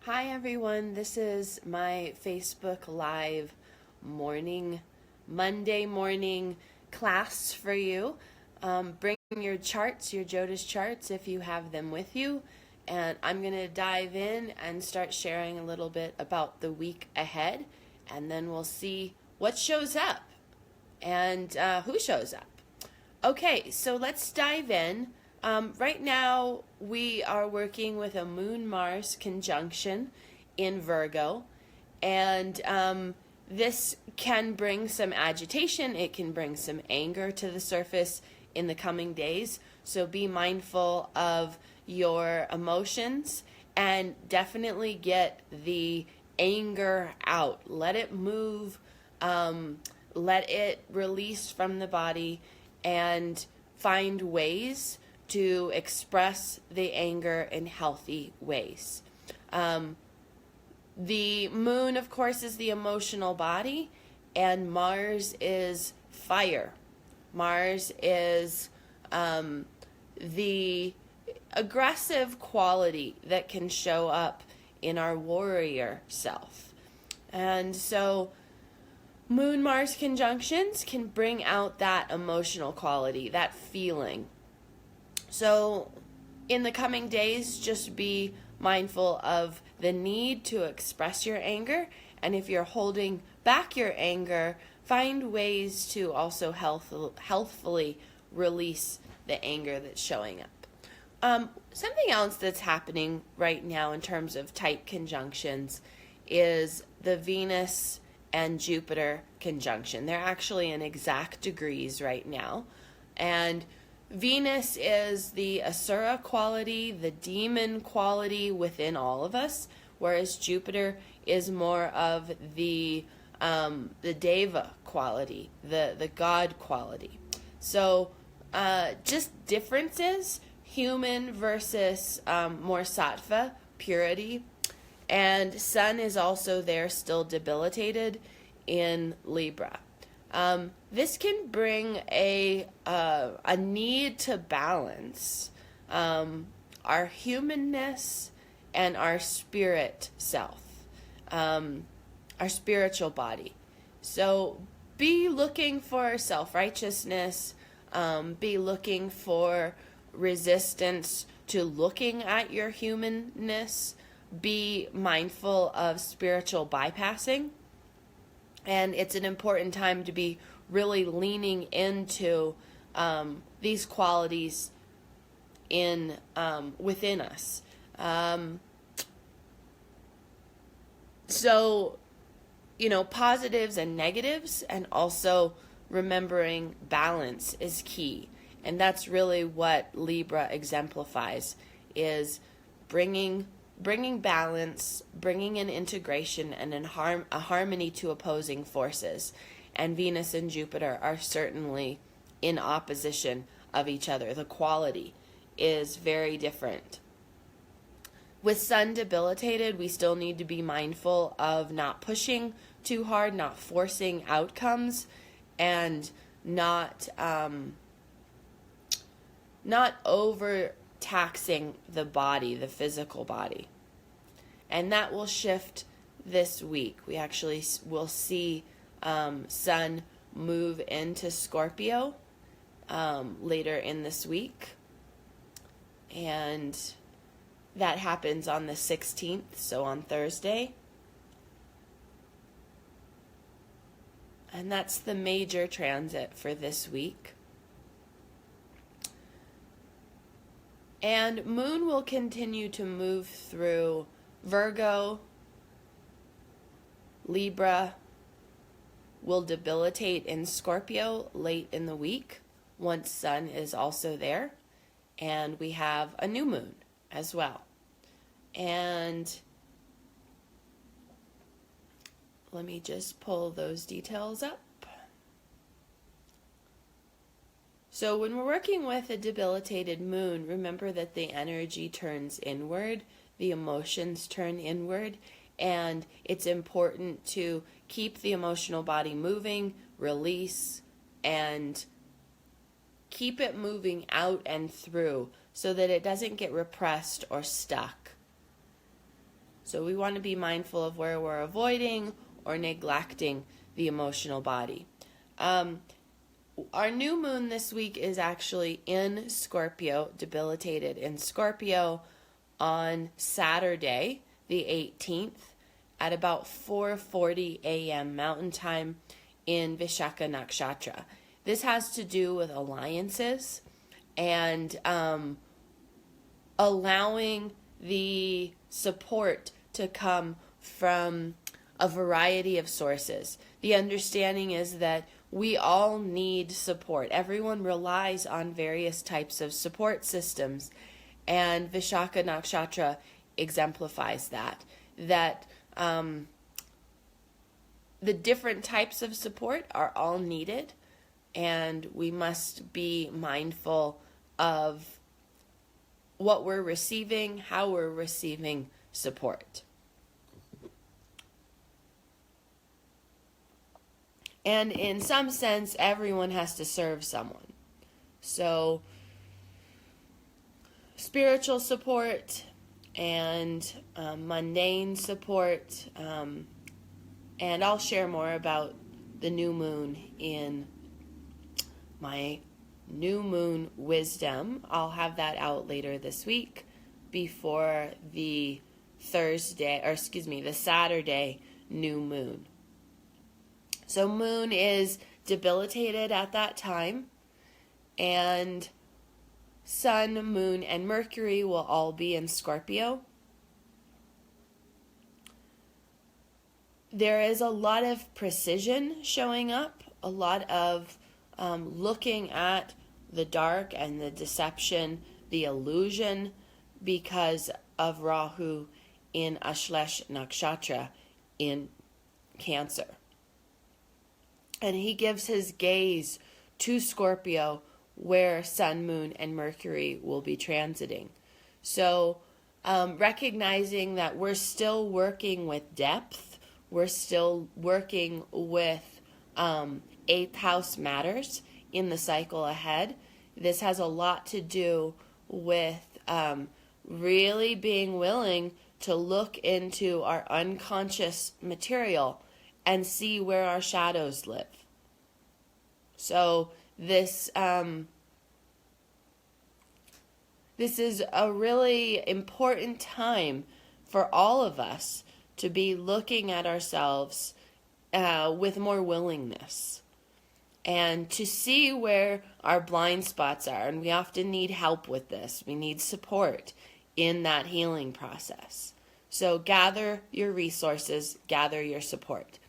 Hi everyone, this is my Facebook Live Monday morning class for you. Bring your charts, your Jyotish charts if you have them with you, and I'm going to dive in and start sharing a little bit about the week ahead, and then we'll see what shows up and who shows up. Okay, so let's dive in. Right now, we are working with a Moon-Mars conjunction in Virgo, and this can bring some agitation. It can bring some anger to the surface in the coming days, so be mindful of your emotions and definitely get the anger out. Let it move, let it release from the body, and find ways to express the anger in healthy ways. The moon, of course, is the emotional body, and Mars is fire. Mars is the aggressive quality that can show up in our warrior self. And so Moon-Mars conjunctions can bring out that emotional quality, that feeling. So in the coming days, just be mindful of the need to express your anger, and if you're holding back your anger, find ways to also healthfully release the anger that's showing up. Something else that's happening right now in terms of tight conjunctions is the Venus and Jupiter conjunction. They're actually in exact degrees right now, and Venus is the Asura quality, the demon quality within all of us, whereas Jupiter is more of the Deva quality, the God quality. So just differences, human versus more sattva, purity. And Sun is also there, still debilitated in Libra. This can bring a need to balance our humanness and our spirit self, our spiritual body. So be looking for self-righteousness, be looking for resistance to looking at your humanness, be mindful of spiritual bypassing. And it's an important time to be really leaning into these qualities within us. So, positives and negatives, and also remembering balance is key. And that's really what Libra exemplifies, is bringing balance, bringing an integration and a harmony to opposing forces. And Venus and Jupiter are certainly in opposition of each other. The quality is very different. With Sun debilitated, we still need to be mindful of not pushing too hard, not forcing outcomes, and not overtaxing the body, the physical body. And that will shift this week. We actually will see Sun move into Scorpio later in this week. And that happens on the 16th, so on Thursday. And that's the major transit for this week. And Moon will continue to move through Virgo, Libra, will debilitate in Scorpio late in the week once Sun is also there. And we have a new moon as well. And let me just pull those details up. So when we're working with a debilitated moon, remember that the energy turns inward, the emotions turn inward, and it's important to keep the emotional body moving, release, and keep it moving out and through so that it doesn't get repressed or stuck. So we want to be mindful of where we're avoiding or neglecting the emotional body. Our new moon this week is actually in Scorpio, debilitated in Scorpio on Saturday, the 18th, at about 4:40 a.m. Mountain Time in Vishaka Nakshatra. This has to do with alliances and allowing the support to come from a variety of sources. The understanding is that we all need support. Everyone relies on various types of support systems, and Vishaka Nakshatra exemplifies that the different types of support are all needed, and we must be mindful of what we're receiving, how we're receiving support. And in some sense, everyone has to serve someone. So, spiritual support and mundane support, and I'll share more about the new moon in my new moon wisdom. I'll have that out later this week before the Saturday new moon. So moon is debilitated at that time, and Sun, Moon, and Mercury will all be in Scorpio. There is a lot of precision showing up, a lot of looking at the dark and the deception, the illusion, because of Rahu in Ashlesh Nakshatra in Cancer. And he gives his gaze to Scorpio, where Sun, Moon, and Mercury will be transiting. So recognizing that we're still working with depth, we're still working with 8th house matters in the cycle ahead. This has a lot to do with really being willing to look into our unconscious material and see where our shadows live. So this is a really important time for all of us to be looking at ourselves with more willingness and to see where our blind spots are. And we often need help with this. We need support in that healing process. So gather your resources, gather your support.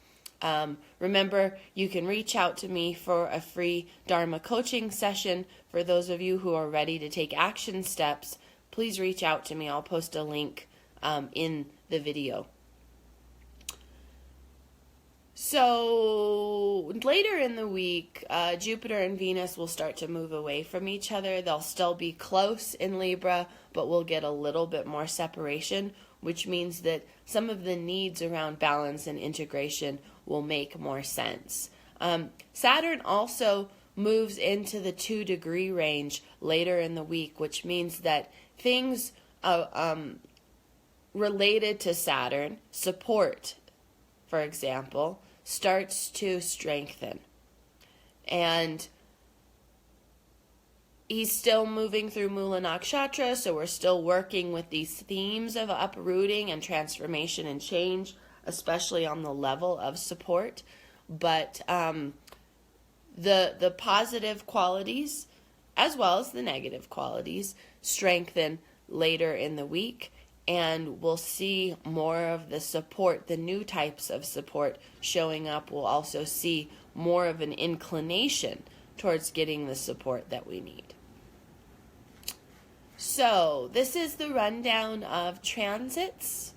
Remember, you can reach out to me for a free Dharma coaching session. For those of you who are ready to take action steps, please reach out to me. I'll post a link in the video. So later in the week, Jupiter and Venus will start to move away from each other. They'll still be close in Libra, but we'll get a little bit more separation, which means that some of the needs around balance and integration will make more sense. Saturn also moves into the 2-degree range later in the week, which means that things related to Saturn, support, for example, starts to strengthen. And he's still moving through Mula Nakshatra, so we're still working with these themes of uprooting and transformation and change, especially on the level of support. But the positive qualities, as well as the negative qualities, strengthen later in the week. And we'll see more of the support, the new types of support showing up. We'll also see more of an inclination towards getting the support that we need. So this is the rundown of transits.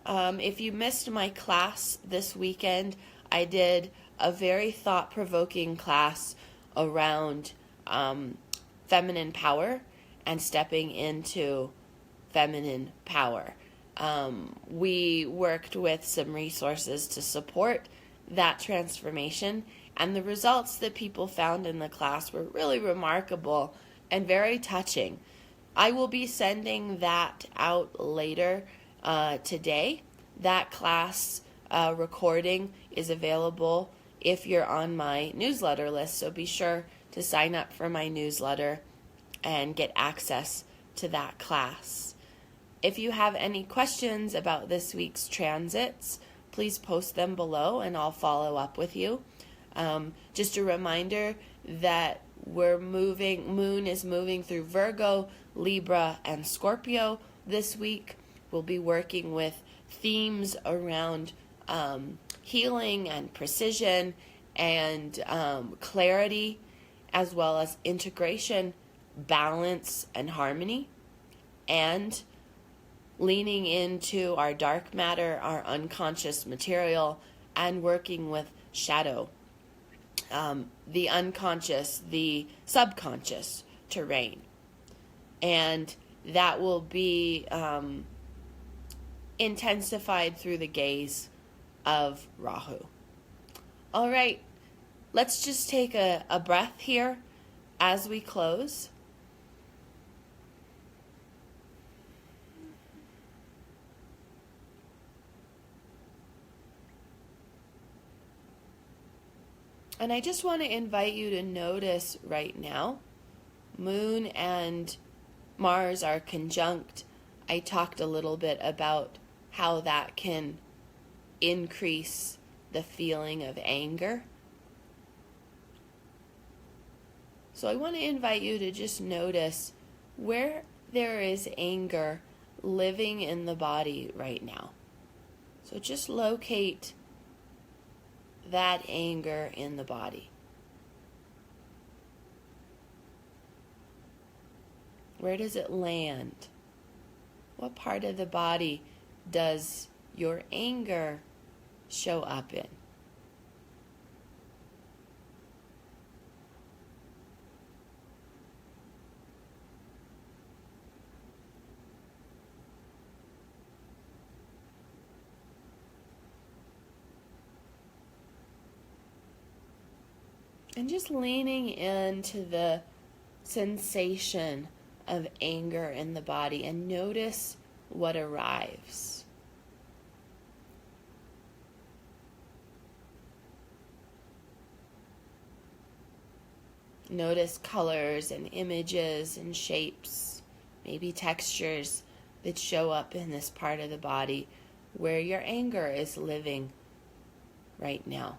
If you missed my class this weekend, I did a very thought-provoking class around feminine power and stepping into feminine power. We worked with some resources to support that transformation, and the results that people found in the class were really remarkable and very touching. I will be sending that out later today, that class recording is available if you're on my newsletter list. So be sure to sign up for my newsletter and get access to that class. If you have any questions about this week's transits, please post them below and I'll follow up with you. Just a reminder that Moon is moving through Virgo, Libra, and Scorpio this week. We'll be working with themes around healing and precision and clarity, as well as integration, balance, and harmony, and leaning into our dark matter, our unconscious material, and working with shadow, the unconscious, the subconscious terrain. And that will be intensified through the gaze of Rahu. All right, let's just take a breath here as we close. And I just want to invite you to notice right now, Moon and Mars are conjunct. I talked a little bit about how that can increase the feeling of anger. So I want to invite you to just notice where there is anger living in the body right now. So just locate that anger in the body. Where does it land? What part of the body does your anger show up in? And just leaning into the sensation of anger in the body and notice what arrives. Notice colors and images and shapes, maybe textures that show up in this part of the body where your anger is living right now.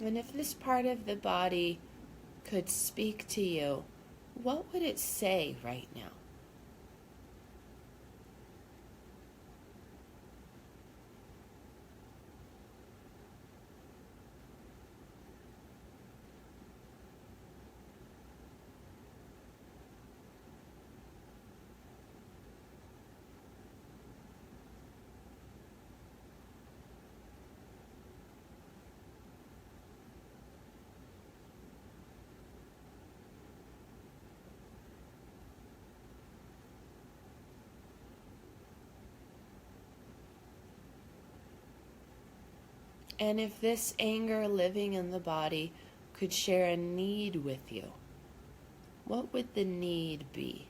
And if this part of the body could speak to you, what would it say right now? And if this anger living in the body could share a need with you, what would the need be?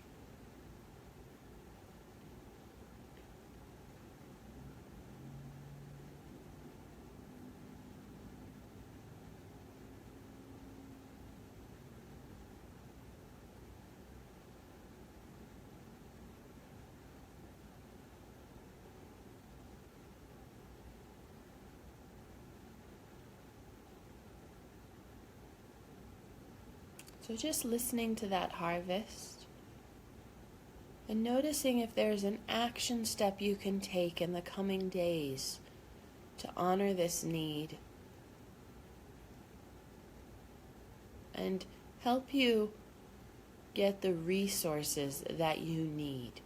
So just listening to that harvest and noticing if there's an action step you can take in the coming days to honor this need and help you get the resources that you need.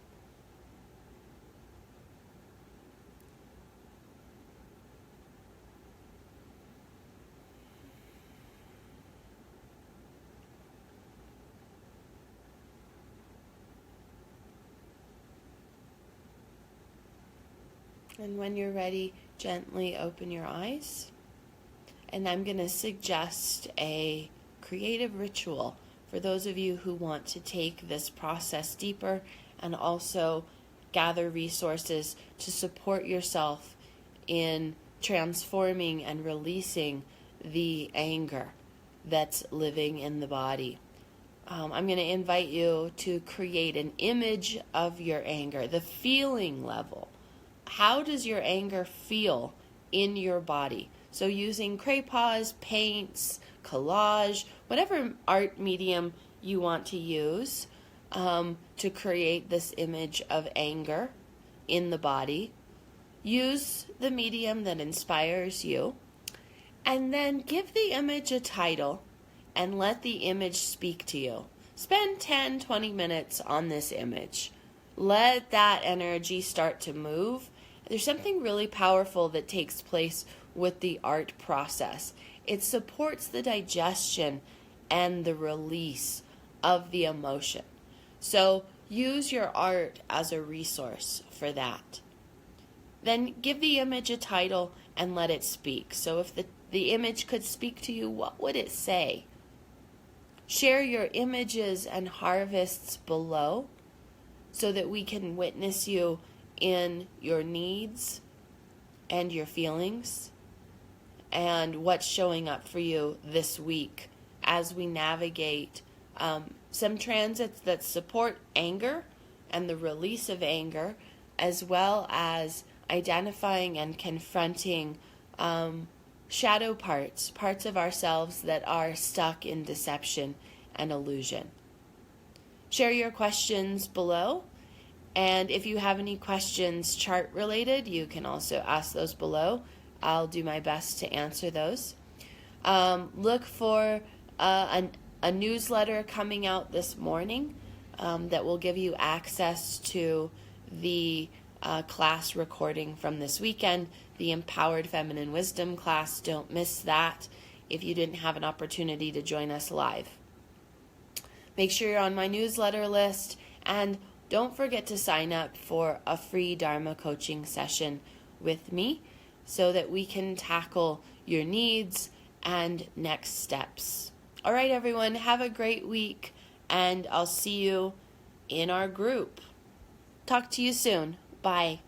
And when you're ready, gently open your eyes. And I'm going to suggest a creative ritual for those of you who want to take this process deeper and also gather resources to support yourself in transforming and releasing the anger that's living in the body. I'm going to invite you to create an image of your anger, the feeling level. How does your anger feel in your body? So using crayons, paints, collage, whatever art medium you want to use to create this image of anger in the body. Use the medium that inspires you, and then give the image a title and let the image speak to you. Spend 10, 20 minutes on this image. Let that energy start to move. There's something really powerful that takes place with the art process. It supports the digestion and the release of the emotion. So use your art as a resource for that. Then give the image a title and let it speak. So if the image could speak to you, what would it say? Share your images and harvests below so that we can witness you in your needs and your feelings and what's showing up for you this week as we navigate some transits that support anger and the release of anger, as well as identifying and confronting shadow parts of ourselves that are stuck in deception and illusion. Share your questions below, and if you have any questions chart related, you can also ask those below. I'll do my best to answer those. Look for a newsletter coming out this morning that will give you access to the class recording from this weekend, the Empowered Feminine Wisdom class. Don't miss that if you didn't have an opportunity to join us live. Make sure you're on my newsletter list, and don't forget to sign up for a free Dharma coaching session with me so that we can tackle your needs and next steps. All right, everyone, have a great week, and I'll see you in our group. Talk to you soon. Bye.